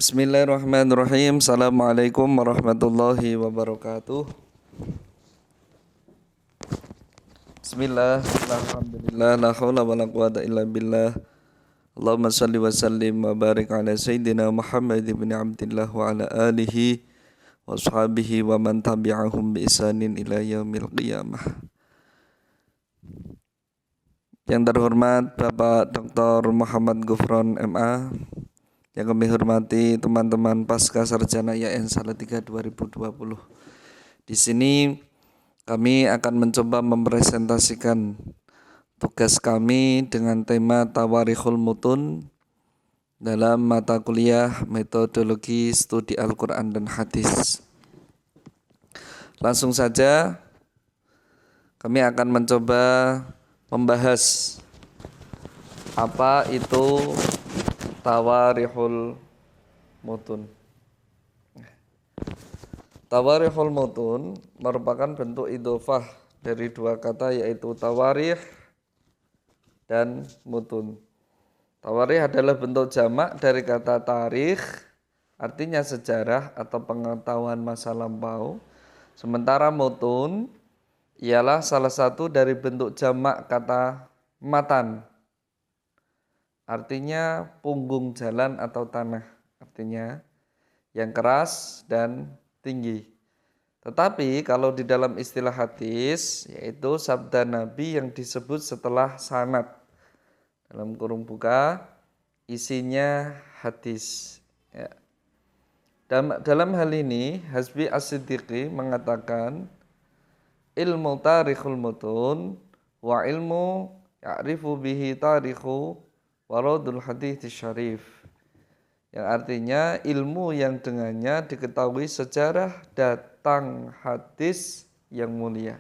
Bismillahirrahmanirrahim. Assalamualaikum warahmatullahi wabarakatuh. Bismillah, alhamdulillah, la haula wa la quwata illa billah. Allahumma salli wa sallim wa barik ala sayyidina Muhammad ibn Abdillah wa ala alihi wa ashabihi wa man tabi'ahum bi isanin ila yaumil qiyamah. Yang terhormat Bapak Dr. Muhammad Gufron MA, yang kami hormati teman-teman Pasca Sarjana IAIN Salatiga 2020. Di sini kami akan mencoba mempresentasikan tugas kami dengan tema Tawarikhul Mutun dalam mata kuliah Metodologi Studi Al-Quran dan Hadis. Langsung saja kami akan mencoba membahas apa itu Tawarihul Mutun. Tawarihul Mutun merupakan bentuk idhofah dari dua kata, yaitu tawarih dan mutun. Tawarih adalah bentuk jamak dari kata tarikh, artinya sejarah atau pengetahuan masa lampau. Sementara mutun ialah salah satu dari bentuk jamak kata matan, artinya punggung jalan atau tanah, artinya yang keras dan tinggi. Tetapi kalau di dalam istilah hadis, yaitu sabda Nabi yang disebut setelah sanad, dalam kurung buka, isinya hadis. Ya. Dalam hal ini, Hasbi As-Siddiqi mengatakan, ilmu tarikhul mutun wa ilmu ya'rifu bihi tarikhu waradul hadits syarif, yang artinya ilmu yang dengannya diketahui sejarah datang hadis yang mulia.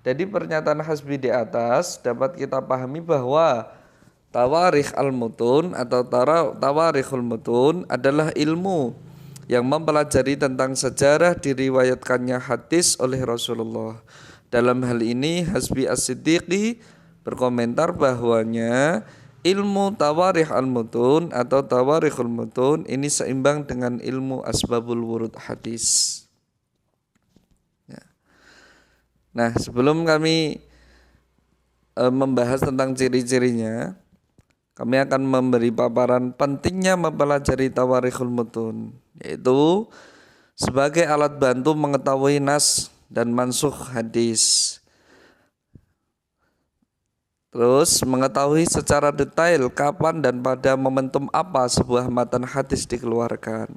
Dari pernyataan Hasbi di atas dapat kita pahami bahwa tawarikh al-mutun atau tawarikhul mutun adalah ilmu yang mempelajari tentang sejarah diriwayatkannya hadis oleh Rasulullah. Dalam hal ini Hasbi As-Siddiqi berkomentar bahwanya ilmu tawarikh al-mutun atau tawarikhul mutun ini seimbang dengan ilmu asbabul wurud hadis. Ya. Nah, sebelum kami membahas tentang ciri-cirinya, kami akan memberi paparan pentingnya mempelajari tawarikhul mutun, yaitu sebagai alat bantu mengetahui nas dan mansukh hadis. Terus mengetahui secara detail kapan dan pada momentum apa sebuah matan hadis dikeluarkan.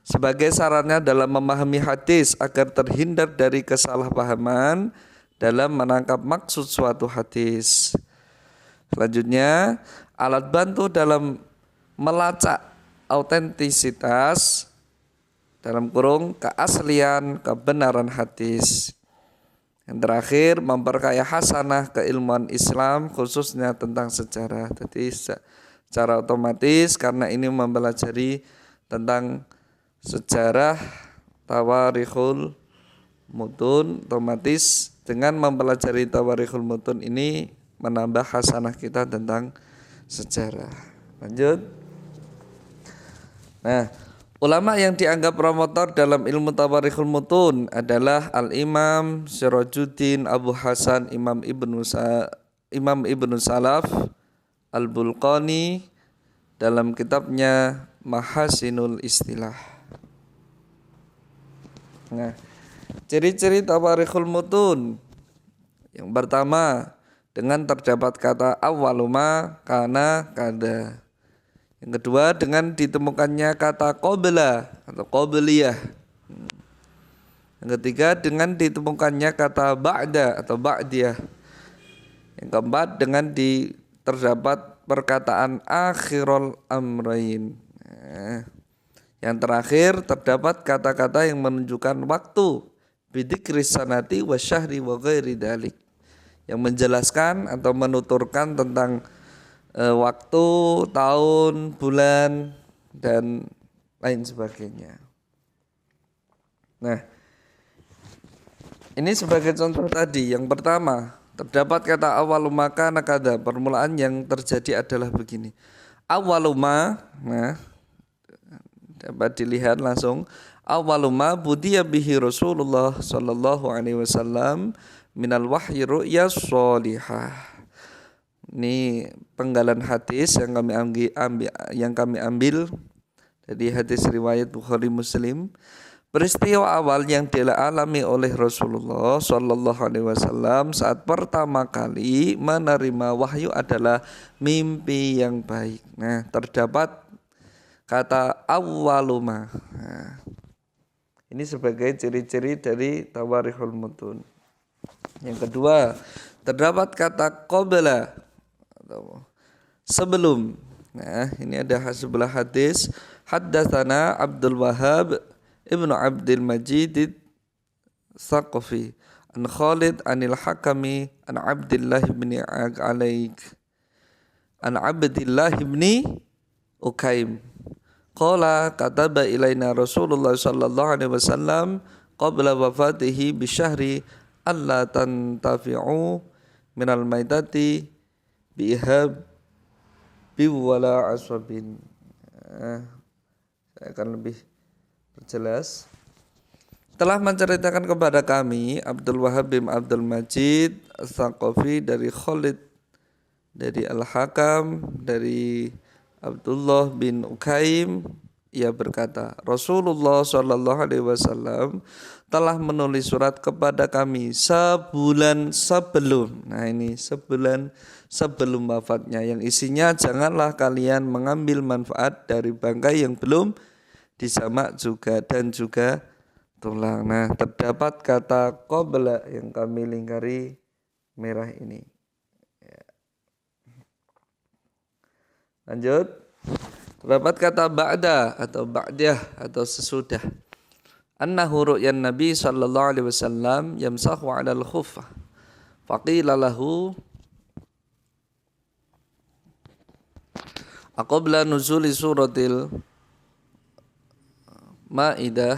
Sebagai sarannya dalam memahami hadis agar terhindar dari kesalahpahaman dalam menangkap maksud suatu hadis. Selanjutnya, alat bantu dalam melacak autentisitas dalam kurung keaslian kebenaran hadis. Yang terakhir, memperkaya hasanah keilmuan Islam khususnya tentang sejarah. Jadi secara otomatis karena ini mempelajari tentang sejarah tawarikhul mutun, otomatis dengan mempelajari tawarikhul mutun ini menambah hasanah kita tentang sejarah. Lanjut. Nah, ulama yang dianggap promotor dalam ilmu tawarikhul mutun adalah Al-Imam Sirajuddin Abu Hasan Imam Ibnu Salaf Al-Bulqani dalam kitabnya Mahasinul Istilah. Nah, ciri-ciri tawarikhul mutun. Yang pertama, dengan terdapat kata awaluma kana kada. Yang kedua, dengan ditemukannya kata qabla atau qabliyah. Yang ketiga, dengan ditemukannya kata ba'da atau ba'diyah. Yang keempat, dengan terdapat perkataan akhirul amrain. Yang terakhir, terdapat kata-kata yang menunjukkan waktu bidikri sanati wa syahri wa ghairi dalik, yang menjelaskan atau menuturkan tentang waktu, tahun, bulan, dan lain sebagainya. Nah, ini sebagai contoh tadi. Yang pertama, terdapat kata awaluma kana kada. Permulaan yang terjadi adalah begini. Awaluma, nah, dapat dilihat langsung. Awaluma budiya bihi Rasulullah sallallahu alaihi wasallam minal wahyi ru'ya sholihah. Ini penggalan hadis yang kami ambil dari hadis riwayat Bukhari Muslim. Peristiwa awal yang dialami oleh Rasulullah sallallahu alaihi wasallam saat pertama kali menerima wahyu adalah mimpi yang baik. Nah, terdapat kata awwaluma. Nah, ini sebagai ciri-ciri dari tawarihul mutun. Yang kedua, terdapat kata qabla atau sebelum. Nah, ini ada sebelah hadis. Haddatsana Abdul Wahhab Ibnu Abdul Majid Tsaqafi an Khalid anil Hakami an Abdullah bin Alaik an Abdullah bin Ukaim qala kataba ilaina Rasulullah sallallahu alaihi wasallam qabla wafatihi bi syahri alla tantafi'u minal maitati bi ihab bi wala aswabin. Saya akan lebih perjelas. Telah menceritakan kepada kami Abdul Wahhab bin Abdul Majid Tsaqafi dari Khalid dari Al-Hakam dari Abdullah bin Ukaim, ia berkata, Rasulullah sallallahu alaihi wasallam telah menulis surat kepada kami sebulan sebelum. Nah, ini sebulan sebelum wafatnya, yang isinya janganlah kalian mengambil manfaat dari bangkai yang belum disamak juga dan juga tulang. Nah, terdapat kata qabla yang kami lingkari merah ini. Ya. Lanjut. Terdapat kata ba'da atau ba'dah atau sesudah. Annahu ru'yan Nabi sallallahu alaihi wasallam yamsahu 'alal khuffah. Faqila lahu aqabla nuzuli suratil Ma'idah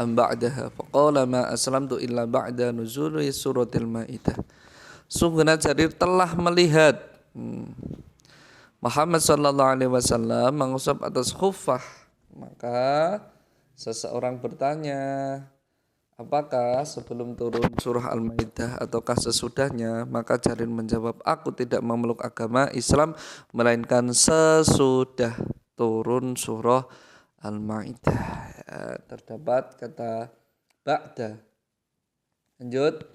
am ba'daha faqala ma aslamtu illa ba'da nuzuli suratil Ma'idah. Sungguhnya Jarir telah melihat Muhammad sallallahu alaihi wasallam mengusap atas khuffah. Maka seseorang bertanya, apakah sebelum turun surah Al-Maidah ataukah sesudahnya? Maka Jarir menjawab, aku tidak memeluk agama Islam melainkan sesudah turun surah Al-Maidah. Ya, terdapat kata ba'da. Lanjut.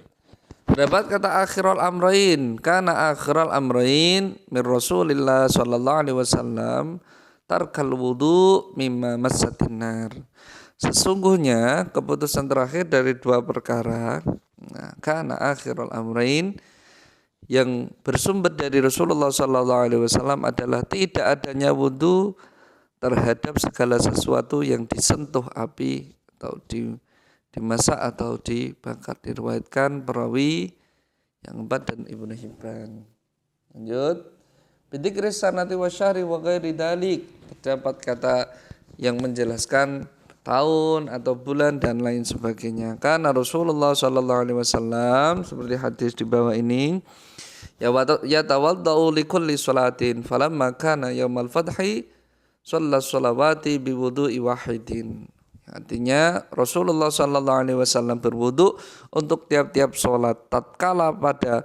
Terdapat kata akhirul amrain. Kana akhirul amrain min Rasulillah sallallahu alaihi wasallam tarkal wudu mimma massatin nar. Sesungguhnya keputusan terakhir dari dua perkara. Nah, kana akhirul amrain yang bersumber dari Rasulullah sallallahu alaihi wasallam adalah tidak adanya wudu terhadap segala sesuatu yang disentuh api atau dimasak atau dibakar. Diriwayatkan perawi yang 4 dan Ibnu Hibban. Lanjut. Bidzikri sanati wa syahri wa ghairi dalik. Terdapat kata yang menjelaskan tahun atau bulan dan lain sebagainya. Karena Rasulullah sallallahu alaihi wasallam seperti hadis di bawah ini, ya tawaddau li kulli salatin falamma kana yaumal fathi shallat sholawati biwudu'i wahidin. Artinya Rasulullah sallallahu alaihi wasallam berwudu untuk tiap-tiap sholat. Tatkala pada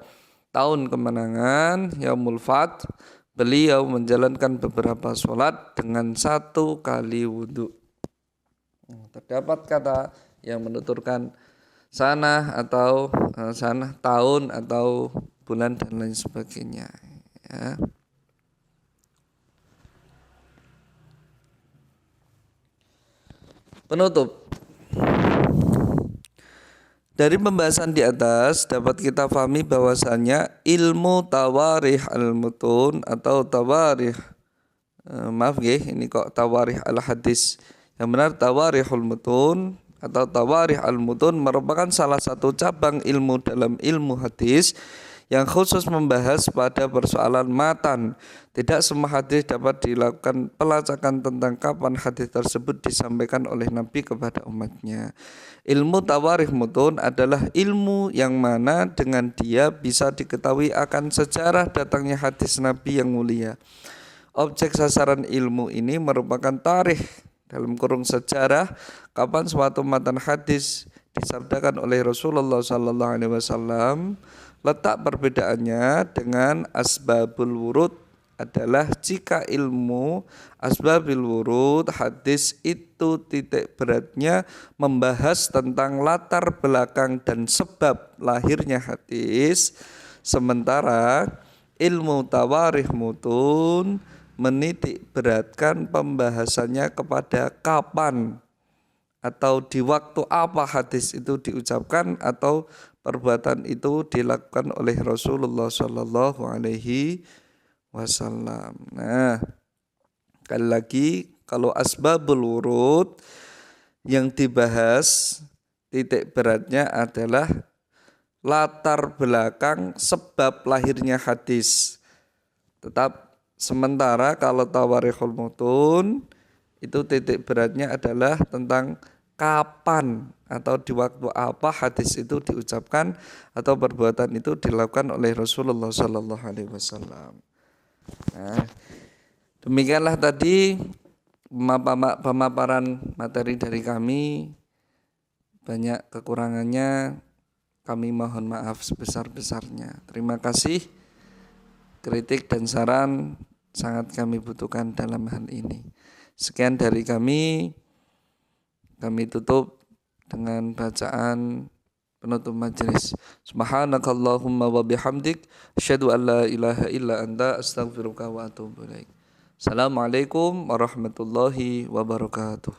tahun kemenangan Yaumul Fath, beliau menjalankan beberapa sholat dengan satu kali wudu. Terdapat kata yang menuturkan sanah atau sanah tahun atau bulan dan lain sebagainya. Ya. Penutup. Dari pembahasan di atas dapat kita pahami bahwasannya ilmu tawarikh al-mutun atau tawarikh ini kok tawarikh al-hadis. Yang benar tawarikhul mutun atau tawarikh al-mutun merupakan salah satu cabang ilmu dalam ilmu hadis yang khusus membahas pada persoalan matan. Tidak semua hadis dapat dilakukan pelacakan tentang kapan hadis tersebut disampaikan oleh Nabi kepada umatnya. Ilmu tawarikh mutun adalah ilmu yang mana dengan dia bisa diketahui akan sejarah datangnya hadis Nabi yang mulia. Objek sasaran ilmu ini merupakan tarikh dalam kurung sejarah, kapan suatu matan hadis disabdakan oleh Rasulullah sallallahu alaihi wasallam, letak perbedaannya dengan asbabul wurud adalah jika ilmu asbabul wurud hadis itu titik beratnya membahas tentang latar belakang dan sebab lahirnya hadis, sementara ilmu tawarikh mutun menitik beratkan pembahasannya kepada kapan atau di waktu apa hadis itu diucapkan atau perbuatan itu dilakukan oleh Rasulullah Shallallahu Alaihi Wasallam. Nah, sekali lagi kalau asbabul wurud yang dibahas titik beratnya adalah latar belakang sebab lahirnya hadis. Sementara kalau tawarikhul mutun itu titik beratnya adalah tentang kapan atau di waktu apa hadis itu diucapkan atau perbuatan itu dilakukan oleh Rasulullah Sallallahu Alaihi Wasallam. Nah, demikianlah tadi pemaparan materi dari kami. Banyak kekurangannya, kami mohon maaf sebesar-besarnya. Terima kasih. Kritik dan saran sangat kami butuhkan dalam hal ini. Sekian dari kami tutup dengan bacaan penutup majelis. Subhanakallahumma wa bihamdik, asyhadu an la ilaha illa anta, astaghfiruka wa atubu ilaik. Assalamualaikum warahmatullahi wabarakatuh.